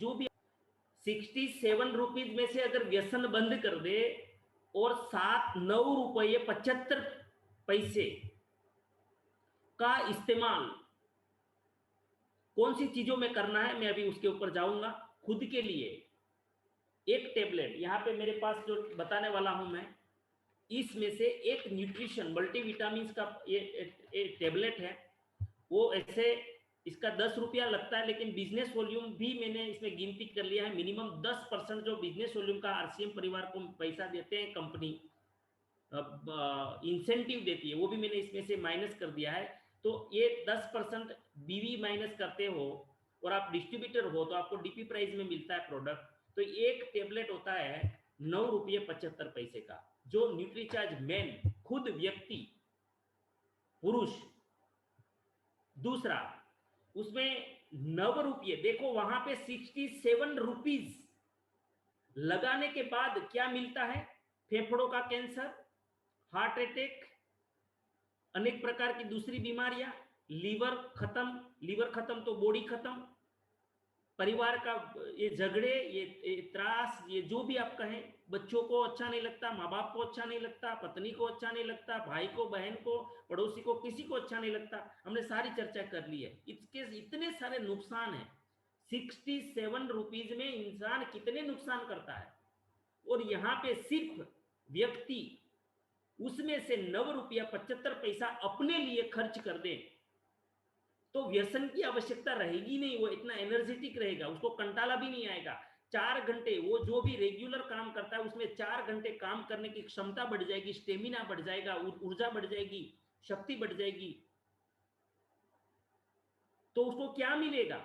जो भी 67 रुपीज में से अगर व्यसन बंद कर दे और 9 रुपये 75 पैसे का इस्तेमाल कौन सी चीजों में करना है, मैं अभी उसके ऊपर जाऊंगा। खुद के लिए एक टेबलेट यहां पे मेरे पास जो बताने वाला हूं मैं, इसमें से एक न्यूट्रिशन मल्टीविटामिन का ये टेबलेट है। वो ऐसे इसका 10 रुपया लगता है, लेकिन बिजनेस वॉल्यूम भी मैंने इसमें गिनती कर लिया है। मिनिमम 10% जो बिजनेस वॉल्यूम का आरसीएम परिवार को पैसा देते हैं कंपनी, इंसेंटिव देती है, वो भी मैंने इसमें से माइनस कर दिया है। तो ये 10% बीवी माइनस करते हो और आप डिस्ट्रीब्यूटर हो तो आपको डीपी प्राइस में मिलता है प्रोडक्ट। तो एक टेबलेट होता है 9 रुपये 75 पैसे का, जो न्यूट्रीचार्ज मैन, खुद व्यक्ति पुरुष। दूसरा, उसमें 9 रुपये, देखो वहां पे 67 रुपीज लगाने के बाद क्या मिलता है? फेफड़ों का कैंसर, हार्ट अटैक, अनेक प्रकार की दूसरी बीमारियां, लीवर खत्म तो बॉडी खत्म, परिवार का ये झगड़े, ये त्रास, ये जो भी आप कहें, बच्चों को अच्छा नहीं लगता, माँ बाप को अच्छा नहीं लगता, पत्नी को अच्छा नहीं लगता, भाई को, बहन को, पड़ोसी को, किसी को अच्छा नहीं लगता। हमने सारी चर्चा कर ली है। इसके इतने सारे नुकसान हैं। 67 रुपीज में इंसान कितने नुकसान करता है, और यहाँ पे सिर्फ व्यक्ति उसमें से 9 रुपया 75 पैसा अपने लिए खर्च कर दे तो व्यसन की आवश्यकता रहेगी नहीं। वो इतना एनर्जेटिक रहेगा, उसको कंटाला भी नहीं आएगा। 4 घंटे वो जो भी रेगुलर काम करता है उसमें 4 घंटे काम करने की क्षमता बढ़ जाएगी, स्टेमिना बढ़ जाएगा, ऊर्जा बढ़ जाएगी, शक्ति बढ़ जाएगी। तो उसको क्या मिलेगा?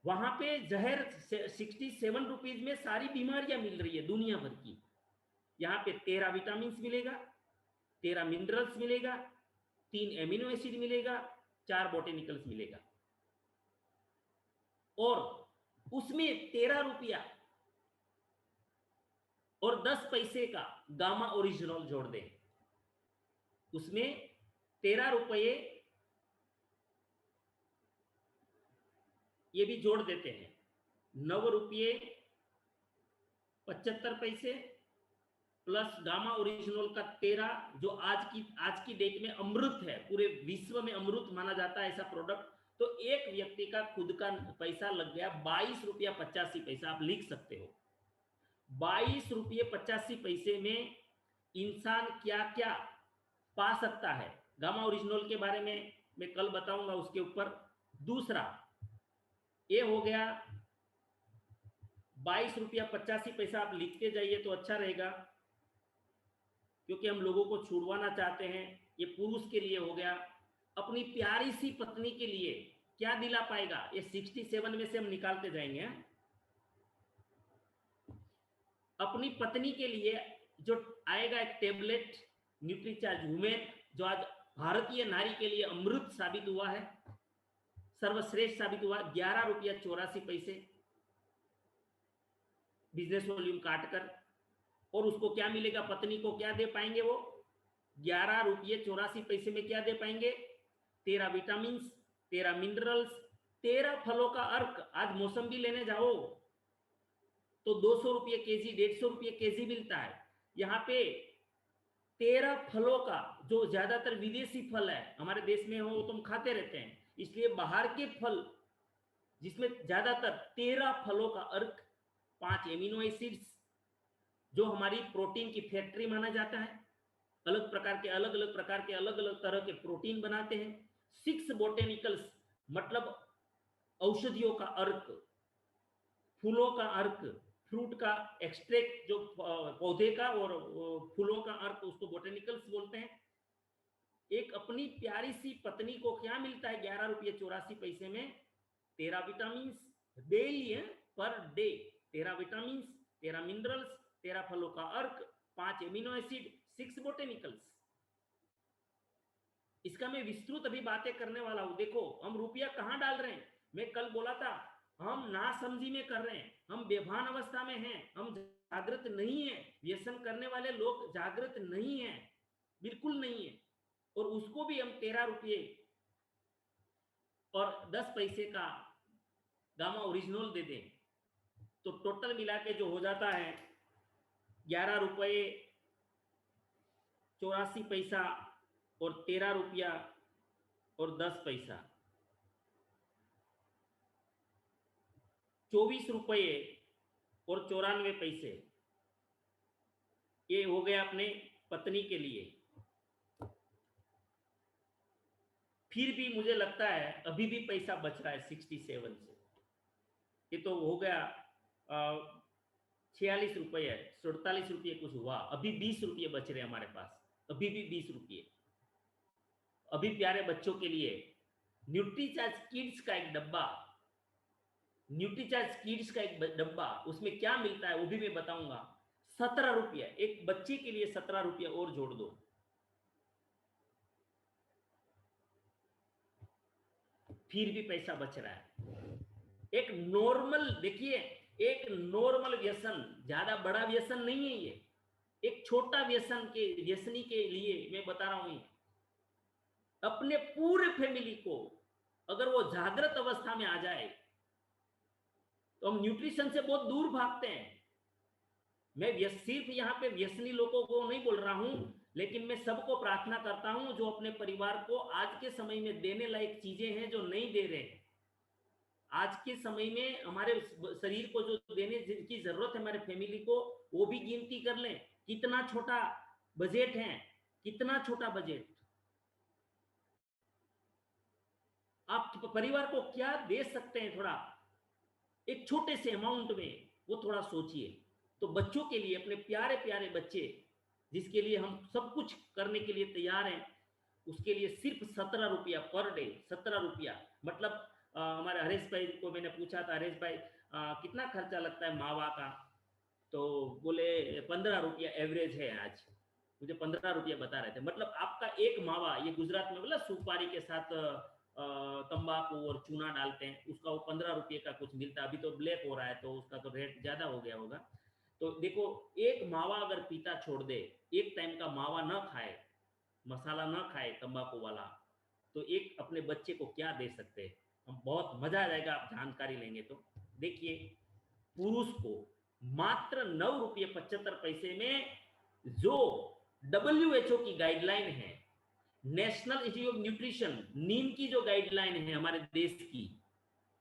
वहां पे जहर 67 रुपीज में सारी बीमारियां मिल रही है दुनिया भर की। यहाँ पे 13 विटामिन मिलेगा, 13 मिनरल्स मिलेगा, 3 एमिनो एसिड मिलेगा, 4 बोटेनिकल्स मिलेगा, और उसमें 13 रुपया और 10 पैसे का गामा ओरिजिनल जोड़ दें। उसमें 13 रुपये ये भी जोड़ देते हैं, 9 रुपये 75 पैसे प्लस गामा ओरिजिनल का 13, जो आज की डेट में अमृत है, पूरे विश्व में अमृत माना जाता है ऐसा प्रोडक्ट। तो एक व्यक्ति का खुद का पैसा लग गया 22 रुपया 85 पैसा। आप लिख सकते हो 22 रुपये 85 पैसे में इंसान क्या क्या पा सकता है। गामा ओरिजिनल के बारे में मैं कल बताऊंगा उसके ऊपर। दूसरा ये हो गया 22 रुपया 85 पैसा। आप लिखते जाइए तो अच्छा रहेगा, क्योंकि हम लोगों को छुड़वाना चाहते हैं। ये पुरुष के लिए हो गया। अपनी प्यारी सी पत्नी के लिए क्या दिला पाएगा? ये 67 में से हम निकालते जाएंगे। अपनी पत्नी के लिए जो आएगा एक टेबलेट न्यूट्रीचार्ज वुमेन, जो आज भारतीय नारी के लिए अमृत साबित हुआ है, सर्वश्रेष्ठ साबित हुआ। 11 रुपया 84 पैसे बिजनेस वॉल्यूम काटकर। और उसको क्या मिलेगा? पत्नी को क्या दे पाएंगे? वो 11 रुपये 84 पैसे में क्या दे पाएंगे? 13 विटामिन, 13 मिनरल्स, 13 फलों का अर्क। आज मौसम्बी लेने जाओ तो 200 रुपये केजी, 150 रुपये केजी मिलता है। यहाँ पे 13 फलों का, जो ज्यादातर विदेशी फल है, हमारे देश में हो तो हम खाते रहते हैं, इसलिए बाहर के फल जिसमें ज्यादातर 13 फलों का अर्क, 5 एमिनो एसिड्स, जो हमारी प्रोटीन की फैक्ट्री माना जाता है। अलग अलग तरह के प्रोटीन बनाते हैं। 6 बोटेनिकल्स, मतलब औषधियों का अर्क, फूलों का अर्क, फ्रूट का एक्सट्रैक्ट, जो पौधे का और फूलों का अर्क, उसको बोटेनिकल्स बोलते हैं। एक अपनी प्यारी सी पत्नी को क्या मिलता है 11 रुपये 84 पैसे में? 13 vitamin daily per day, 13 vitamin, 13 minerals, 13 फलों का अर्क, 5 एमिनो एसिड, 6 बोटेनिकल्स। इसका मैं विस्तृत अभी बातें करने वाला हूं। देखो हम रुपया कहां डाल रहे हैं। मैं कल बोला था हम नासमझी में कर रहे हैं, हम बेभान अवस्था में हैं, हम जागृत नहीं है। व्यसन करने वाले लोग जागृत नहीं है, बिल्कुल नहीं है। और उसको भी हम 13 रुपये और 10 पैसे का गामा ओरिजिनल दे दें तो टोटल मिला के जो हो जाता है 11 रुपये 84 पैसा और 13 रुपया और 10 पैसा, 24 रुपये और 94 पैसे। ये हो गया अपने पत्नी के लिए। फिर भी मुझे लगता है अभी भी पैसा बच रहा है 67 से। ये तो हो गया 46 रुपये है, 47 रुपये कुछ हुआ, अभी 20 रुपये बच रहे हमारे पास, अभी भी 20 रुपये। अभी प्यारे बच्चों के लिए न्यूट्रीचार्ज किड्स का एक डब्बा, न्यूट्रीचार्ज किड्स का एक डब्बा, उसमें क्या मिलता है वो भी मैं बताऊंगा। 17 रुपये, एक बच्चे के लिए 17 रुपये और जोड़ दो, फिर भी पैसा बच रहा है। एक नॉर्मल, देखिए एक नॉर्मल व्यसन, ज्यादा बड़ा व्यसन नहीं है ये, एक छोटा व्यसन के व्यसनी के लिए मैं बता रहा हूं। अपने पूरे फैमिली को अगर वो जागृत अवस्था में आ जाए तो हम न्यूट्रिशन से बहुत दूर भागते हैं। मैं सिर्फ यहाँ पे व्यसनी लोगों को नहीं बोल रहा हूं, लेकिन मैं सबको प्रार्थना करता हूं जो अपने परिवार को आज के समय में देने लायक चीजें हैं जो नहीं दे रहे। आज के समय में हमारे शरीर को जो देने की जरूरत है हमारे फैमिली को, वो भी गिनती कर लें। कितना छोटा बजट है, कितना छोटा बजट। आप परिवार को क्या दे सकते हैं, थोड़ा एक छोटे से अमाउंट में वो थोड़ा सोचिए। तो बच्चों के लिए, अपने प्यारे प्यारे बच्चे जिसके लिए हम सब कुछ करने के लिए तैयार हैं, उसके लिए सिर्फ 17 रुपया पर डे। 17 रुपया मतलब हमारे हरेश भाई को मैंने पूछा था, हरेश भाई कितना खर्चा लगता है मावा का, तो बोले 15 रुपया एवरेज है। आज मुझे 15 रुपया बता रहे थे। मतलब आपका एक मावा, ये गुजरात में बोला सुपारी के साथ तंबाकू और चूना डालते हैं, उसका वो 15 रुपये का कुछ मिलता है। अभी तो ब्लैक हो रहा है तो उसका तो रेट ज्यादा हो गया होगा। तो देखो, एक मावा अगर पीता छोड़ दे, एक टाइम का मावा ना खाए, मसाला ना खाए तंबाकू वाला, तो एक अपने बच्चे को क्या दे सकते हैं हम। बहुत मजा आ जाएगा आप जानकारी लेंगे तो। देखिए, पुरुष को मात्र 9 रुपये 75 पैसे में, जो WHO की गाइडलाइन है, नेशनल इंस्टीट्यूट ऑफ न्यूट्रिशन, नीम की जो गाइडलाइन है हमारे देश की,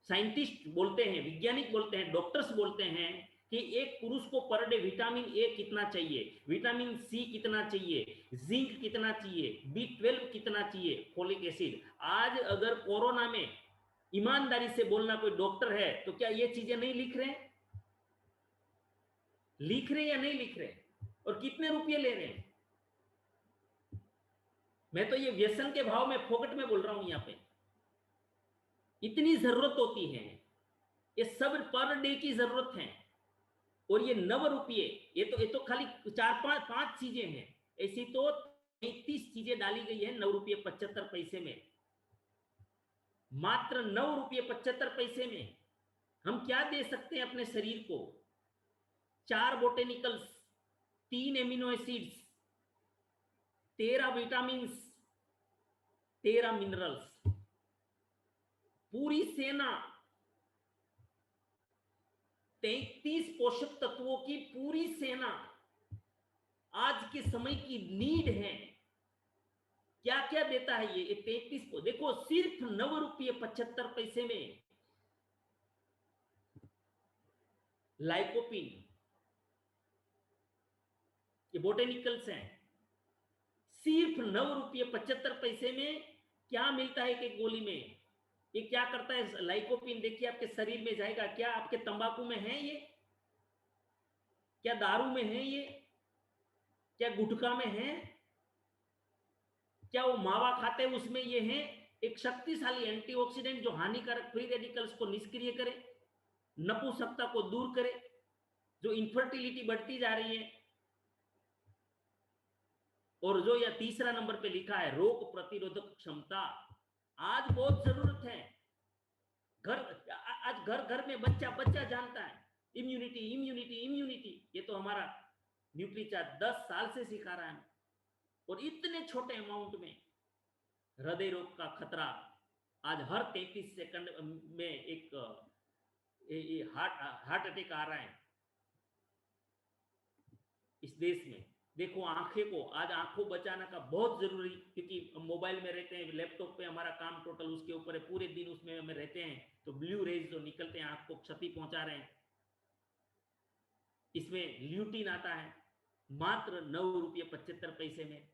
साइंटिस्ट बोलते हैं, वैज्ञानिक बोलते हैं, डॉक्टर्स बोलते हैं कि एक पुरुष को पर डे विटामिन ए कितना चाहिए, विटामिन सी कितना चाहिए, जिंक कितना चाहिए, B12 कितना चाहिए, फोलिक एसिड। आज अगर कोरोना में ईमानदारी से बोलना कोई डॉक्टर है तो क्या ये चीजें नहीं लिख रहे हैं? लिख रहे या नहीं लिख रहे? और कितने रुपये ले रहे हैं? मैं तो ये व्यसन के भाव में फोकट में बोल रहा हूं। यहाँ पे इतनी जरूरत होती है, ये सब पर डे की जरूरत है। और ये 9 रुपये, ये तो खाली 4-5 चीजें हैं, ऐसी तो 33 चीजें डाली गई है 9 रुपये 75 पैसे में। मात्र 9 रुपये 75 पैसे में हम क्या दे सकते हैं अपने शरीर को? 4 botanicals, 3 amino acids, 13 vitamin, 13 minerals, पूरी सेना, 33 पोषक तत्वों की पूरी सेना आज के समय की नीड है। क्या क्या देता है ये 33 को? देखो, सिर्फ 9 रुपये 75 पैसे में लाइकोपिन, ये बोटेनिकल्स हैं। सिर्फ 9 रुपये 75 पैसे में क्या मिलता है एक गोली में? ये क्या करता है लाइकोपिन? देखिए, आपके शरीर में जाएगा। क्या आपके तंबाकू में है ये? क्या दारू में है ये? क्या गुटखा में है? क्या वो मावा खाते हैं उसमें ये है? एक शक्तिशाली एंटीऑक्सीडेंट जो हानिकारक फ्री रेडिकल्स को निष्क्रिय करे, नपुंसकता को दूर करे, जो इनफर्टिलिटी बढ़ती जा रही है, और जो यह तीसरा नंबर पे लिखा है रोग प्रतिरोधक क्षमता। आज बहुत जरूरत है। आज घर घर में बच्चा बच्चा जानता है इम्यूनिटी इम्यूनिटी इम्यूनिटी। ये तो हमारा न्यूट्रीचार्ज 10 साल से सिखा रहा है। और इतने छोटे अमाउंट में हृदय रोग का खतरा आज हर 33 सेकंड में एक ये हार्ट अटैक आ रहा है इस देश में। देखो आंखें को, आज आंखों बचाना का बहुत जरूरी, क्योंकि मोबाइल में रहते हैं, लैपटॉप पे हमारा काम टोटल उसके ऊपर है, पूरे दिन उसमें हमें रहते हैं, तो ब्लू रेज जो निकलते हैं आंख को क्षति पहुंचा रहे हैं। इसमें ल्यूटिन आता है मात्र 9 रुपये 75 पैसे में।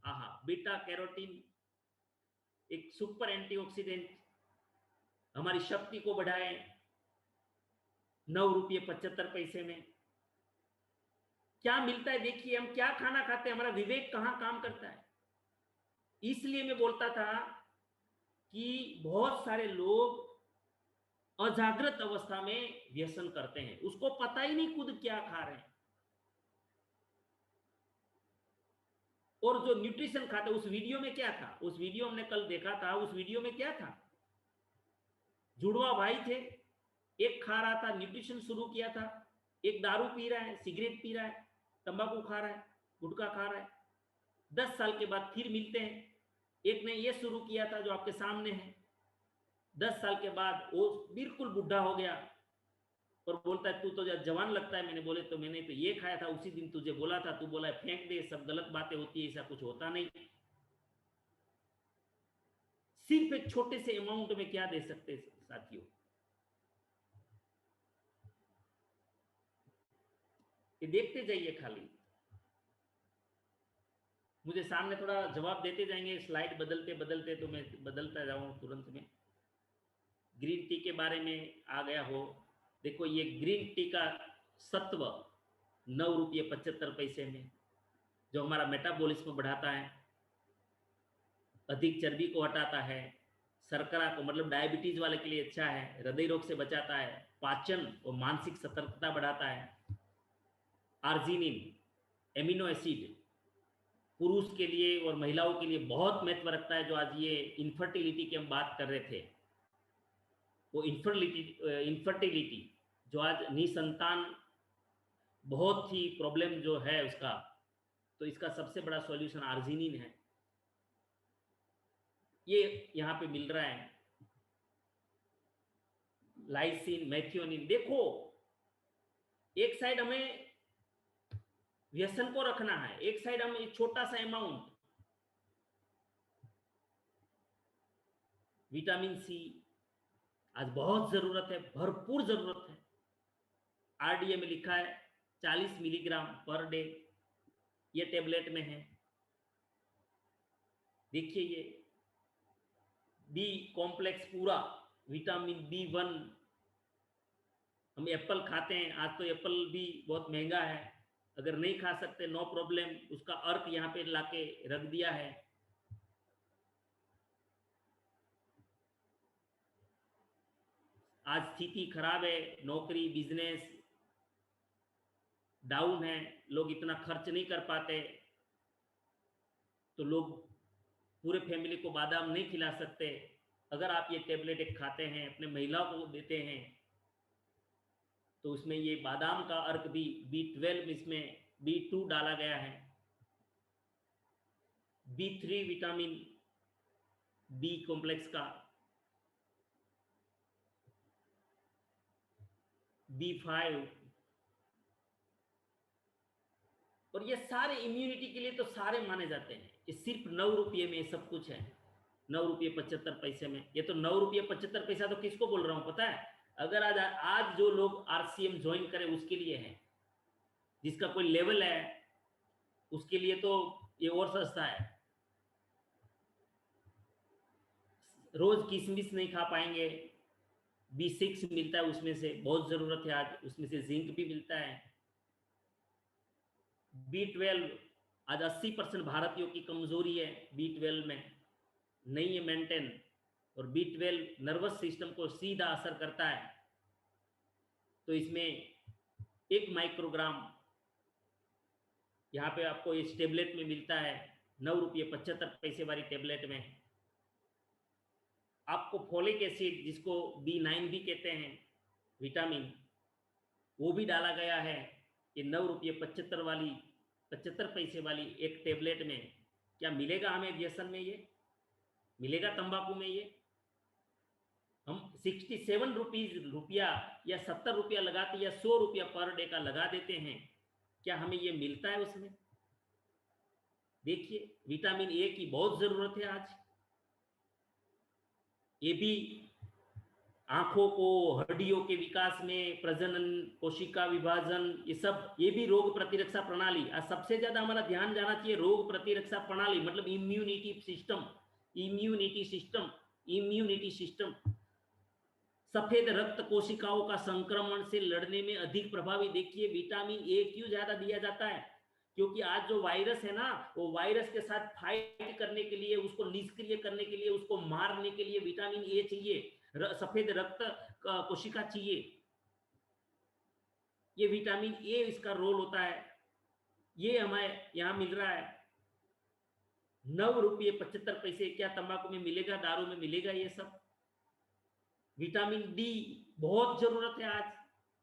आहा, बीटा कैरोटीन एक सुपर एंटीऑक्सीडेंट, हमारी शक्ति को बढ़ाए, 9 रुपये 75 पैसे में। क्या मिलता है देखिए, हम क्या खाना खाते हैं, हमारा विवेक कहां काम करता है। इसलिए मैं बोलता था कि बहुत सारे लोग अजागृत अवस्था में व्यसन करते हैं, उसको पता ही नहीं खुद क्या खा रहे हैं। और जो न्यूट्रिशन खाते, उस वीडियो में क्या था, उस वीडियो हमने कल देखा था, उस वीडियो में क्या था, जुड़वा भाई थे, एक खा रहा था, न्यूट्रिशन शुरू किया था, एक दारू पी रहा है, सिगरेट पी रहा है, तंबाकू खा रहा है, गुटखा खा रहा है। 10 साल के बाद फिर मिलते हैं, एक ने ये शुरू किया था जो आपके सामने है, 10 साल के बाद वो बिल्कुल बुढ़ा हो गया और बोलता है तू तो जवान लगता है। मैंने बोले तो मैंने तो ये खाया था उसी दिन, तुझे बोला था, तू बोला फेंक दे, सब गलत बातें होती है, ऐसा कुछ होता नहीं। सिर्फ एक छोटे से अमाउंट में क्या दे सकते साथियों। ये देखते जाइए खाली, मुझे सामने थोड़ा जवाब देते जाएंगे, स्लाइड बदलते बदलते, तो मैं बदलता जाऊं तुरंत में। ग्रीन टी के बारे में आ गया हो, देखो ये ग्रीन टी का सत्व 9 रुपये 75 पैसे में, जो हमारा मेटाबॉलिज्म बढ़ाता है, अधिक चर्बी को हटाता है, शर्करा को, मतलब डायबिटीज वाले के लिए अच्छा है, हृदय रोग से बचाता है, पाचन और मानसिक सतर्कता बढ़ाता है। आर्जिनिन एमिनो एसिड पुरुष के लिए और महिलाओं के लिए बहुत महत्व रखता है। जो आज ये इनफर्टिलिटी की हम बात कर रहे थे, वो इनफर्टिलिटी जो आज निसंतान बहुत ही प्रॉब्लम जो है उसका, तो इसका सबसे बड़ा सॉल्यूशन आर्जिनिन है, ये यहां पे मिल रहा है। लाइसिन, मैथियोनिन, देखो एक साइड हमें व्यसन को रखना है, एक साइड हम एक छोटा सा अमाउंट, विटामिन सी आज बहुत जरूरत है, भरपूर जरूरत है। आरडीए में लिखा है 40 मिलीग्राम पर डे, ये टेबलेट में है। देखिए ये बी कॉम्प्लेक्स पूरा, विटामिन B1, हम एप्पल खाते हैं, आज तो एप्पल भी बहुत महंगा है, अगर नहीं खा सकते नो प्रॉब्लम, उसका अर्क यहाँ पे लाके रख दिया है। आज स्थिति खराब है, नौकरी बिजनेस डाउन है, लोग इतना खर्च नहीं कर पाते, तो लोग पूरे फैमिली को बादाम नहीं खिला सकते। अगर आप ये टेबलेट एक खाते हैं, अपने महिलाओं को देते हैं, तो उसमें ये बादाम का अर्क भी, B12 इसमें B2 डाला गया है, B3 विटामिन बी कॉम्प्लेक्स का, B5, और ये सारे इम्यूनिटी के लिए तो सारे माने जाते हैं। ये सिर्फ 9 रुपये में सब कुछ है, 9 रुपये 75 पैसे में। ये तो 9 रुपये 75 पैसा तो किसको बोल रहा हूं पता है, अगर आज जो लोग RCM ज्वाइन करें उसके लिए है, जिसका कोई लेवल है उसके लिए तो ये और सस्ता है। रोज किशमिश नहीं खा पाएंगे, B6 मिलता है उसमें से, बहुत जरूरत है आज, उसमें से जिंक भी मिलता है। B12 आज 80% भारतीयों की कमजोरी है, B12 में नहीं है मेंटेन, और B12 नर्वस सिस्टम को सीधा असर करता है। तो इसमें 1 माइक्रोग्राम यहाँ पे आपको इस टेबलेट में मिलता है, 9 रुपये 75 पैसे वाली टेबलेट में। आपको फोलिक एसिड, जिसको B9 भी कहते हैं, विटामिन, वो भी डाला गया है। ये 9 रुपये 75 पैसे वाली एक टेबलेट में क्या मिलेगा हमें व्यसन में, ये मिलेगा तंबाकू में, ये हम 67 रुपया या 70 रुपया लगाते या 100 रुपया पर डे का लगा देते हैं, क्या हमें ये मिलता है उसमें? देखिए, विटामिन ए की बहुत जरूरत है आज। ये भी आंखों को, हड्डियों के विकास में, प्रजनन, कोशिका विभाजन, ये सब, ये भी रोग प्रतिरक्षा प्रणाली। आज सबसे ज्यादा हमारा ध्यान जाना चाहिए रोग प्रतिरक्षा प्रणाली, मतलब immunity system, immunity system, immunity system. सफेद रक्त कोशिकाओं का संक्रमण से लड़ने में अधिक प्रभावी। देखिए, विटामिन ए क्यों ज्यादा दिया जाता है? क्योंकि आज जो वायरस है ना, वो वायरस के साथ फाइट करने के लिए, उसको निष्क्रिय करने के लिए, उसको मारने के लिए विटामिन ए चाहिए, सफेद रक्त कोशिका चाहिए। ये विटामिन ए इसका रोल होता है। ये हमें यहां मिल रहा है 9 रुपये 75 पैसे। क्या तंबाकू में मिलेगा, दारू में मिलेगा ये सब? विटामिन डी बहुत जरूरत है आज,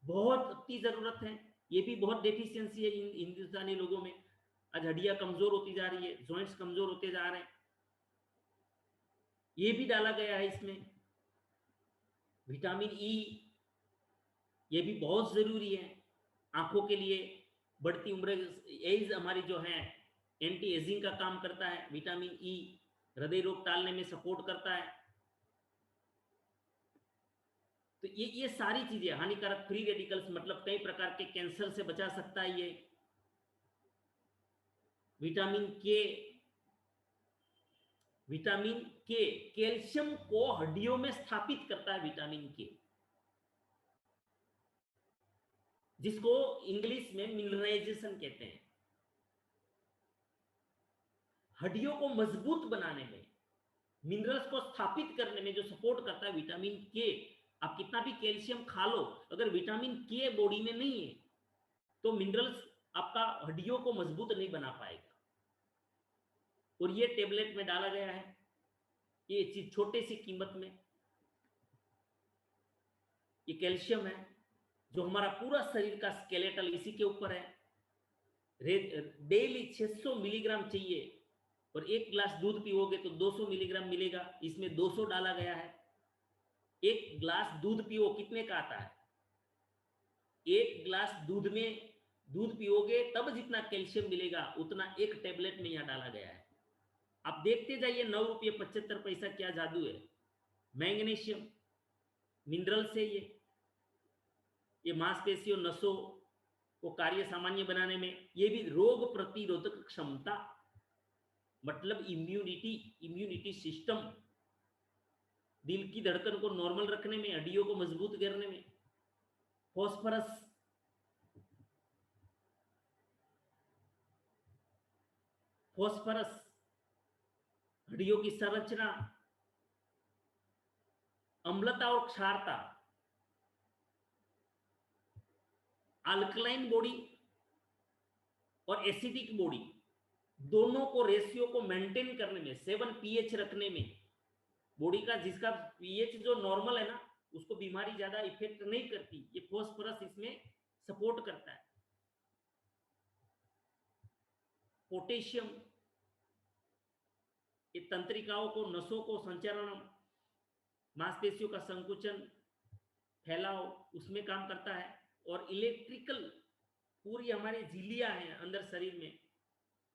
बहुत अति जरूरत है। ये भी बहुत डेफिशिएंसी है हिंदुस्तानी लोगों में। आज हड्डियां कमजोर होती जा रही है, जॉइंट्स कमजोर होते जा रहे हैं। ये भी डाला गया है इसमें। विटामिन ई, ये भी बहुत जरूरी है आंखों के लिए। बढ़ती उम्र, एज हमारी जो है, एंटी एजिंग का काम करता है विटामिन ई। हृदय रोग टालने में सपोर्ट करता है। तो ये सारी चीजें, हानिकारक फ्री रेडिकल्स, मतलब कई प्रकार के कैंसर से बचा सकता है ये। विटामिन के, विटामिन के कैल्शियम को हड्डियों में स्थापित करता है। विटामिन के, जिसको इंग्लिश में मिनरलाइजेशन कहते हैं। हड्डियों को मजबूत बनाने में, मिनरल्स को स्थापित करने में जो सपोर्ट करता है विटामिन के। आप कितना भी कैल्शियम खा लो, अगर विटामिन के बॉडी में नहीं है तो मिनरल्स आपका हड्डियों को मजबूत नहीं बना पाएगा। और ये टेबलेट में डाला गया है, ये चीज छोटे सी कीमत में। ये कैल्शियम है जो हमारा पूरा शरीर का स्केलेटल इसी के ऊपर है। डेली 600 मिलीग्राम चाहिए, और एक गिलास दूध पियोगे तो 200 मिलीग्राम मिलेगा। इसमें 200 डाला गया है। एक गिलास दूध पियो, कितने का आता है? एक गिलास दूध में, दूध पियोगे तब जितना कैल्शियम मिलेगा उतना एक टेबलेट में यहां डाला गया है। आप देखते जाइए, 9 रुपये 75 पैसा, क्या जादू है। मैग्नीशियम मिनरल से ये मांसपेशियों, नसों को कार्य सामान्य बनाने में, ये भी रोग प्रतिरोधक क्षमता, मतलब इम्यूनिटी सिस्टम, दिल की धड़कन को नॉर्मल रखने में, हड्डियों को मजबूत करने में। फॉस्फोरस, फॉस्फोरस हड्डियों की संरचना, अम्लता और क्षारता, अल्कलाइन बॉडी और एसिडिक बॉडी, दोनों को, रेशियो को मेंटेन करने में, 7 पीएच रखने में बॉडी का, जिसका पीएच जो नॉर्मल है ना, उसको बीमारी ज्यादा इफेक्ट नहीं करती। ये फॉस्फोरस इसमें सपोर्ट करता है। पोटेशियम, ये तंत्रिकाओं को, नसों को संचरण, मांसपेशियों का संकुचन, फैलाव, उसमें काम करता है। और इलेक्ट्रिकल, पूरी हमारी झिल्लियां हैं अंदर शरीर में,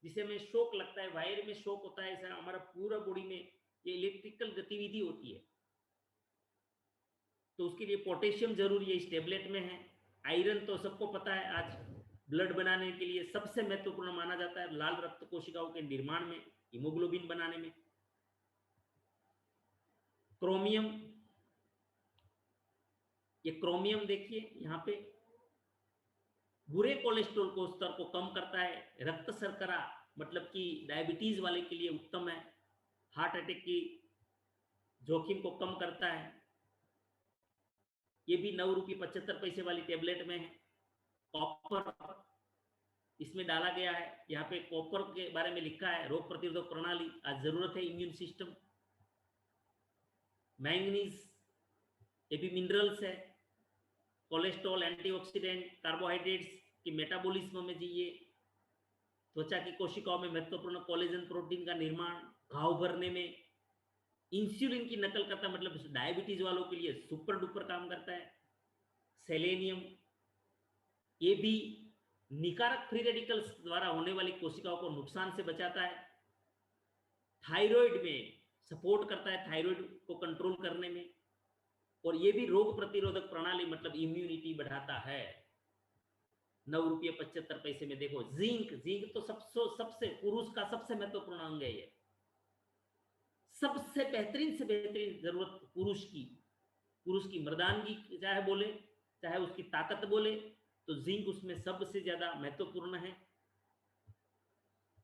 जिसे में शॉक लगता है, वायर में शॉक होता है, ऐसा हमारा पूरा बॉडी में ये इलेक्ट्रिकल गतिविधि होती है। तो उसके लिए पोटेशियम जरूरी है, इस टेबलेट में है। आयरन तो सबको पता है, आज ब्लड बनाने के लिए सबसे महत्वपूर्ण माना जाता है, लाल रक्त कोशिकाओं के निर्माण में, हीमोग्लोबिन बनाने में। क्रोमियम, ये क्रोमियम देखिए यहाँ पे, बुरे कोलेस्ट्रॉल को, स्तर को कम करता है। रक्त शर्करा, मतलब कि डायबिटीज वाले के लिए उत्तम है। हार्ट अटैक की जोखिम को कम करता है। ये भी 9 रुपये 75 पैसे वाली टेबलेट में है। कॉपर इसमें डाला गया है। यहाँ पे कॉपर के बारे में लिखा है, रोग प्रतिरोधक प्रणाली, आज जरूरत है, इम्यून सिस्टम। मैंगनीज, ये भी मिनरल्स है। कोलेस्ट्रॉल, एंटीऑक्सीडेंट, कार्बोहाइड्रेट्स की मेटाबॉलिज्म में चाहिए। त्वचा की कोशिकाओं में महत्वपूर्ण कोलेजन प्रोटीन का निर्माण, घाव भरने में, इंसुलिन की नकल करता है, मतलब डायबिटीज वालों के लिए सुपर डुपर काम करता है। सेलेनियम, ये भी निकारक फ्री रेडिकल्स द्वारा होने वाली कोशिकाओं को नुकसान से बचाता है। थायराइड में सपोर्ट करता है, थायराइड को कंट्रोल करने में। और ये भी रोग प्रतिरोधक प्रणाली मतलब इम्यूनिटी बढ़ाता है। 9 रुपये 75 पैसे में देखो जिंक, जिंक तो सबसे पुरुष का सबसे महत्वपूर्ण अंग है। ये सबसे बेहतरीन से बेहतरीन जरूरत पुरुष की मर्दानगी चाहे बोले, चाहे उसकी ताकत बोले, तो जिंक उसमें सबसे ज्यादा महत्वपूर्ण है।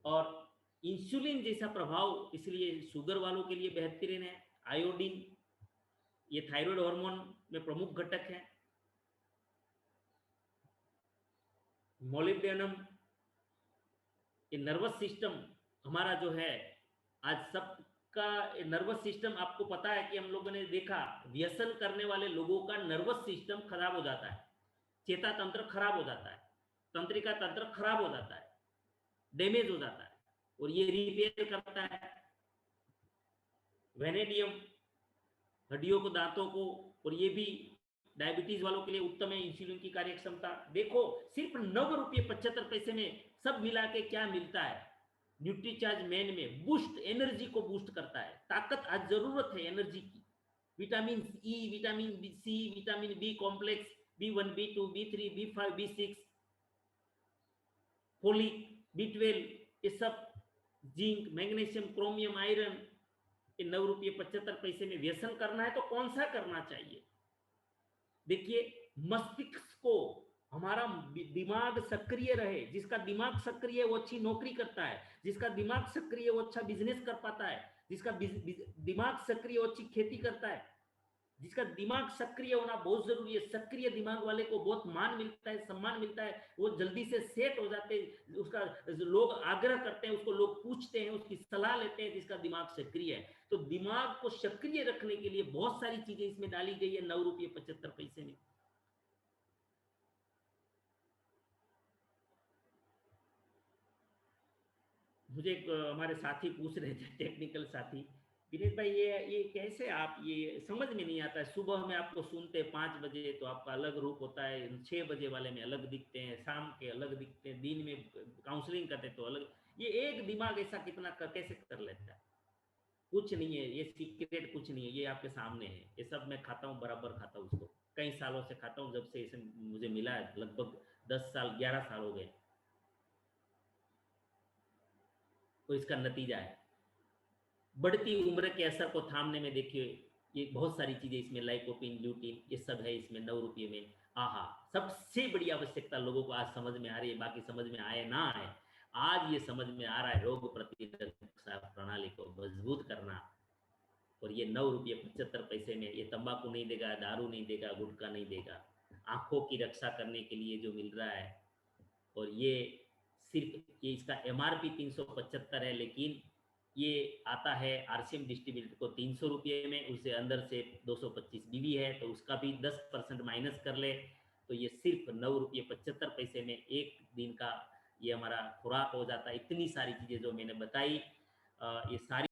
और इंसुलिन जैसा प्रभाव इसलिए शुगर वालों के लिए बेहतरीन है। आयोडीन, ये थायराइड हार्मोन में प्रमुख घटक है। मोलिब्डेनम, ये नर्वस सिस्टम हमारा जो है, आज सबका नर्वस सिस्टम, आपको पता है कि हम लोगों ने देखा व्यसन करने वाले लोगों का नर्वस सिस्टम खराब हो जाता है, चेता तंत्र खराब हो जाता है, तंत्रिका तंत्र खराब हो जाता है, डैमेज हो जाता है, और ये रिपेयर करता है। वेनेडियम, हड्डियों को, दांतों को, और ये भी डायबिटीज वालों के लिए उत्तम है। इंसुलिन की कार्यक्षमता देखो, सिर्फ 9 रुपये 75 पैसे में सब मिला के क्या मिलता है। न्यूट्रीचार्ज मैन में बूस्ट, एनर्जी को बूस्ट करता है, ताकत, आज जरूरत है एनर्जी की। Vitamin E, vitamin C, vitamin B complex, B1 B2 B3 B5 B6, folic, B12, ये सब, जिंक, मैग्नीशियम, क्रोमियम, आयरन। 9 रुपये 75 पैसे में व्यसन करना है तो कौन सा करना चाहिए। देखिए, मस्तिष्क को, हमारा दिमाग सक्रिय रहे, जिसका दिमाग सक्रिय है वो अच्छी नौकरी करता है, जिसका दिमाग सक्रिय है वो अच्छा बिजनेस कर पाता है, जिसका दिमाग सक्रिय वो अच्छी खेती करता है। जिसका दिमाग सक्रिय होना बहुत जरूरी है। सक्रिय दिमाग वाले को बहुत मान मिलता है, सम्मान मिलता है, वो जल्दी से सेट हो जाते हैं, उसका लोग आग्रह करते हैं, उसको लोग पूछते हैं, उसकी सलाह लेते हैं, जिसका दिमाग सक्रिय है। तो दिमाग को सक्रिय रखने के लिए बहुत सारी चीजें इसमें डाली गई है 9 रुपये 75 पैसे में। मुझे हमारे साथी पूछ रहे थे, टेक्निकल साथी, विनेश भाई ये कैसे, आप ये समझ में नहीं आता है, सुबह में आपको सुनते 5 बजे तो आपका अलग रूप होता है, 6 बजे वाले में अलग दिखते हैं, शाम के अलग दिखते हैं, दिन में काउंसलिंग करते तो अलग। ये एक दिमाग ऐसा कितना कैसे कर लेता है। कुछ नहीं है ये सीक्रेट, कुछ नहीं है, ये आपके सामने है। ये सब मैं खाता हूँ, बराबर खाता हूँ उसको, कई सालों से खाता हूँ, जब से इसे मुझे मिला है, लगभग 10 साल 11 साल हो गए। तो इसका नतीजा है, बढ़ती उम्र के असर को थामने में देखिए, ये बहुत सारी चीजें इसमें, लाइकोपिन, ल्यूटिन, ये सब है इसमें 9 रुपये में। आहा, सबसे बड़ी आवश्यकता लोगों को आज समझ में आ रही है, बाकी समझ में आए ना आए, आज ये समझ में आ रहा है, रोग प्रतिरोधक प्रणाली को मजबूत करना। और ये 9 रुपये 75 पैसे में ये तंबाकू नहीं देगा, दारू नहीं देगा, गुटखा नहीं देगा, आंखों की रक्षा करने के लिए जो मिल रहा है। और ये सिर्फ, ये इसका MRP 375 है, लेकिन ये आता है RCM डिस्ट्रीब्यूटर को 300 रुपये में, उससे अंदर से 225 BV है, तो उसका भी 10% माइनस कर ले, तो ये सिर्फ 9 रुपये 75 पैसे में एक दिन का ये हमारा खुराक हो जाता है। इतनी सारी चीज़ें जो मैंने बताई, ये सारी